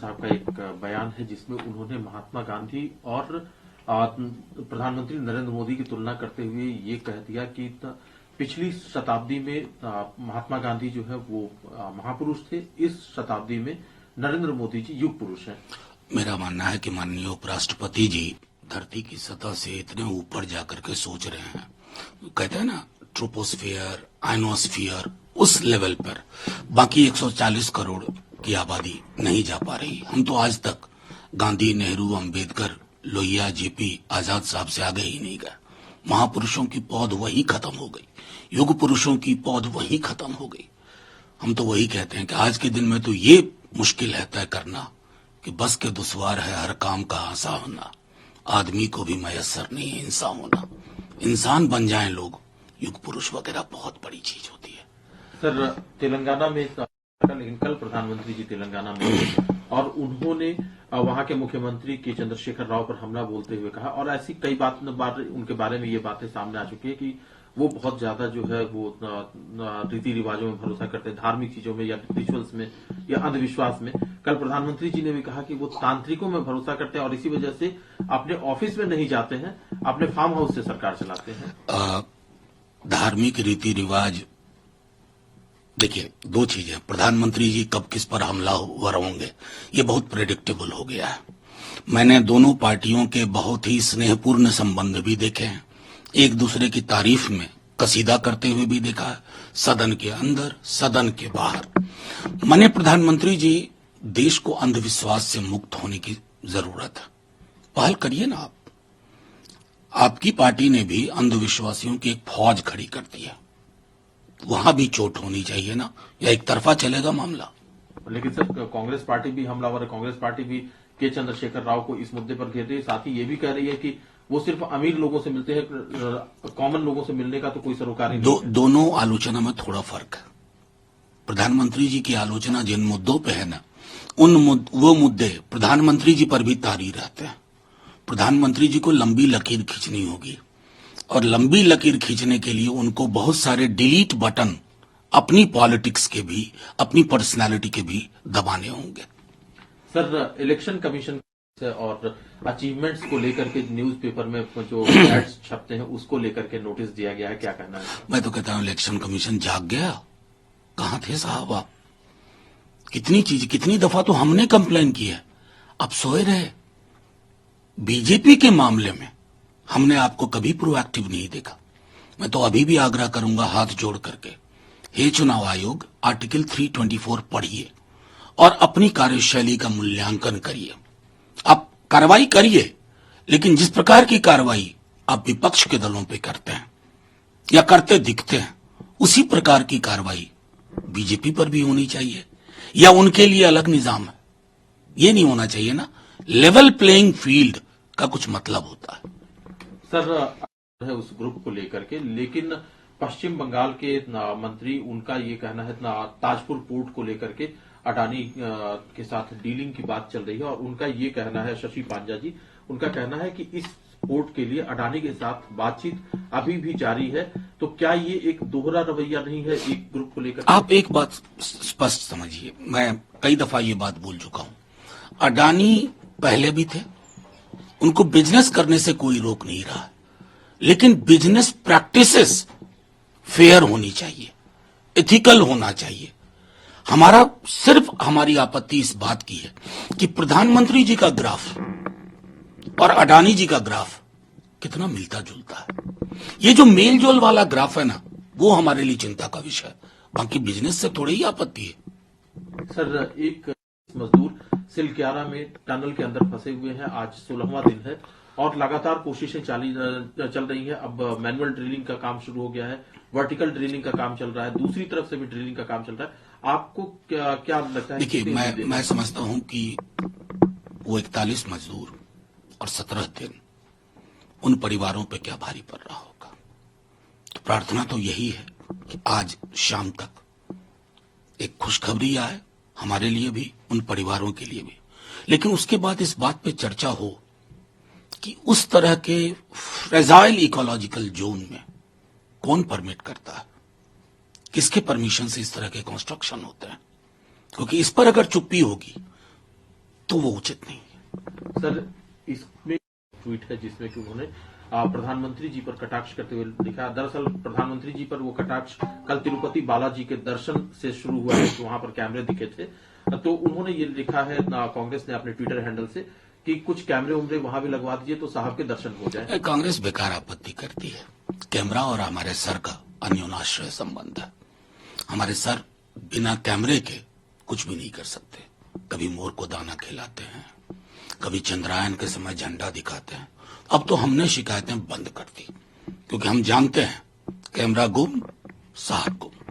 साहब का एक बयान है जिसमें उन्होंने महात्मा गांधी और प्रधानमंत्री नरेंद्र मोदी की तुलना करते हुए ये कह दिया कि पिछली शताब्दी में महात्मा गांधी जो है वो महापुरुष थे, इस शताब्दी में नरेंद्र मोदी जी युग पुरुष हैं। मेरा मानना है कि माननीय उपराष्ट्रपति जी धरती की सतह से इतने ऊपर जाकर के सोच रहे हैं, कहते हैं ना ट्रोपोस्फियर, आयनोस्फियर, उस लेवल पर बाकी 140 करोड़ की आबादी नहीं जा पा रही। हम तो आज तक गांधी, नेहरू, अंबेडकर, लोहिया, जेपी, आजाद साहब से आगे ही नहीं गए। महापुरुषों की पौध वही खत्म हो गई, युग पुरुषों की पौध वही खत्म हो गई। हम तो वही कहते हैं कि आज के दिन में तो ये मुश्किल है तय करना कि बस के दुश्वार है हर काम का आसा होना, आदमी को भी मयस्सर नहीं है इंसान होना। इंसान बन जाएं लोग, युग पुरुष वगैरह बहुत बड़ी चीज होती है। सर, तेलंगाना में लेकिन कल प्रधानमंत्री जी तेलंगाना में और उन्होंने वहां के मुख्यमंत्री के चंद्रशेखर राव पर हमला बोलते हुए कहा, और ऐसी कई बार उनके बारे में ये बातें सामने आ चुकी है कि वो बहुत ज्यादा जो है वो रीति रिवाजों में भरोसा करते हैं, धार्मिक चीजों में या रिचुअल्स में या अंधविश्वास में। कल प्रधानमंत्री जी ने भी कहा कि वो तांत्रिकों में भरोसा करते हैं और इसी वजह से अपने ऑफिस में नहीं जाते हैं, अपने फार्म हाउस से सरकार चलाते हैं। धार्मिक रीति रिवाज, देखिए दो चीजें, प्रधानमंत्री जी कब किस पर हमलावर होंगे ये बहुत प्रेडिक्टेबल हो गया है। मैंने दोनों पार्टियों के बहुत ही स्नेहपूर्ण संबंध भी देखे हैं, एक दूसरे की तारीफ में कसीदा करते हुए भी देखा है, सदन के अंदर सदन के बाहर। माननीय प्रधानमंत्री जी, देश को अंधविश्वास से मुक्त होने की जरूरत है, पहल करिए ना आप। आपकी पार्टी ने भी अंधविश्वासियों की एक फौज खड़ी कर दी है, वहां भी चोट होनी चाहिए ना, या एक तरफा चलेगा मामला? लेकिन सर कांग्रेस पार्टी भी हमलावर है, कांग्रेस पार्टी भी के चंद्रशेखर राव को इस मुद्दे पर घेर रही है, साथ ही ये भी कह रही है कि वो सिर्फ अमीर लोगों से मिलते हैं, कॉमन लोगों से मिलने का तो कोई सरोकार नहीं है। दोनों आलोचना में थोड़ा फर्क है। प्रधानमंत्री जी की आलोचना जिन मुद्दों पे है ना, वो मुद्दे प्रधानमंत्री जी पर भी तारी रहते हैं। प्रधानमंत्री जी को लंबी लकीर खींचनी होगी, और लंबी लकीर खींचने के लिए उनको बहुत सारे डिलीट बटन अपनी पॉलिटिक्स के भी, अपनी पर्सनालिटी के भी दबाने होंगे। सर, इलेक्शन कमीशन और अचीवमेंट्स को लेकर के न्यूज़पेपर में जो एड्स छपते हैं उसको लेकर के नोटिस दिया गया है, क्या कहना है? मैं तो कहता हूं इलेक्शन कमीशन जाग गया। कहां थे साहब आप? कितनी दफा तो हमने कंप्लेन की है, अब सोए रहे। बीजेपी के मामले में हमने आपको कभी प्रोएक्टिव नहीं देखा। मैं तो अभी भी आग्रह करूंगा हाथ जोड़ करके, हे चुनाव आयोग, आर्टिकल 324 पढ़िए और अपनी कार्यशैली का मूल्यांकन करिए। आप कार्रवाई करिए, लेकिन जिस प्रकार की कार्रवाई आप विपक्ष के दलों पे करते हैं या करते दिखते हैं, उसी प्रकार की कार्रवाई बीजेपी पर भी होनी चाहिए, या उनके लिए अलग निजाम है। ये नहीं होना चाहिए ना, लेवल प्लेइंग फील्ड का कुछ मतलब होता है। सर, है उस ग्रुप को लेकर के, लेकिन पश्चिम बंगाल के मंत्री, उनका ये कहना है ताजपुर पोर्ट को लेकर के अडानी के साथ डीलिंग की बात चल रही है, और उनका ये कहना है, शशि पांजा जी, उनका कहना है कि इस पोर्ट के लिए अडानी के साथ बातचीत अभी भी जारी है। तो क्या ये एक दोहरा रवैया नहीं है एक ग्रुप को लेकर? आप एक बात स्पष्ट समझिए, मैं कई दफा ये बात बोल चुका हूं, अडानी पहले भी थे, उनको बिजनेस करने से कोई रोक नहीं रहा, लेकिन बिजनेस प्रैक्टिसेस फेयर होनी चाहिए, एथिकल होना चाहिए। हमारी आपत्ति इस बात की है कि प्रधानमंत्री जी का ग्राफ और अडानी जी का ग्राफ कितना मिलता जुलता है। ये जो मेल जोल वाला ग्राफ है ना, वो हमारे लिए चिंता का विषय है, बाकी बिजनेस से थोड़ी ही आपत्ति है। सर, एक मजदूर सिलक्यारा में टनल के अंदर फंसे हुए हैं, आज 16वां दिन है और लगातार कोशिशें चल रही है। अब मैनुअल ड्रिलिंग का काम शुरू हो गया है, वर्टिकल ड्रिलिंग का काम चल रहा है, दूसरी तरफ से भी ड्रिलिंग का काम चल रहा है। आपको क्या लगता है? देखिए, मैं समझता हूं कि वो 41 मजदूर और 17 दिन उन परिवारों पे क्या भारी पड़ रहा होगा। तो प्रार्थना तो यही है कि आज शाम तक एक खुशखबरी आए, हमारे लिए भी, उन परिवारों के लिए भी, लेकिन उसके बाद इस बात पे चर्चा हो कि उस तरह के फ्रेजाइल इकोलॉजिकल जोन में कौन परमिट करता है, किसके परमिशन से इस तरह के कंस्ट्रक्शन होते हैं। क्योंकि इस पर अगर चुप्पी होगी तो वो उचित नहीं है। सर, इसमें ट्वीट है जिसमें कि उन्होंने प्रधानमंत्री जी पर कटाक्ष करते हुए लिखा। दरअसल प्रधानमंत्री जी पर वो कटाक्ष कल तिरुपति बालाजी के दर्शन से शुरू हुआ है, तो वहां पर कैमरे दिखे थे। तो उन्होंने ये लिखा है कांग्रेस ने अपने ट्विटर हैंडल से कि कुछ कैमरे उमरे वहां भी लगवा दीजिए तो साहब के दर्शन हो जाए। कांग्रेस बेकार आपत्ति करती है। कैमरा और हमारे सर का अन्योनाश्रय संबंध है। हमारे सर बिना कैमरे के कुछ भी नहीं कर सकते। कभी मोर को दाना खिलाते हैं, कभी चंद्रायन के समय झंडा दिखाते हैं। अब तो हमने शिकायतें बंद कर दी, क्योंकि हम जानते हैं कैमरा गुम, साहब गुम।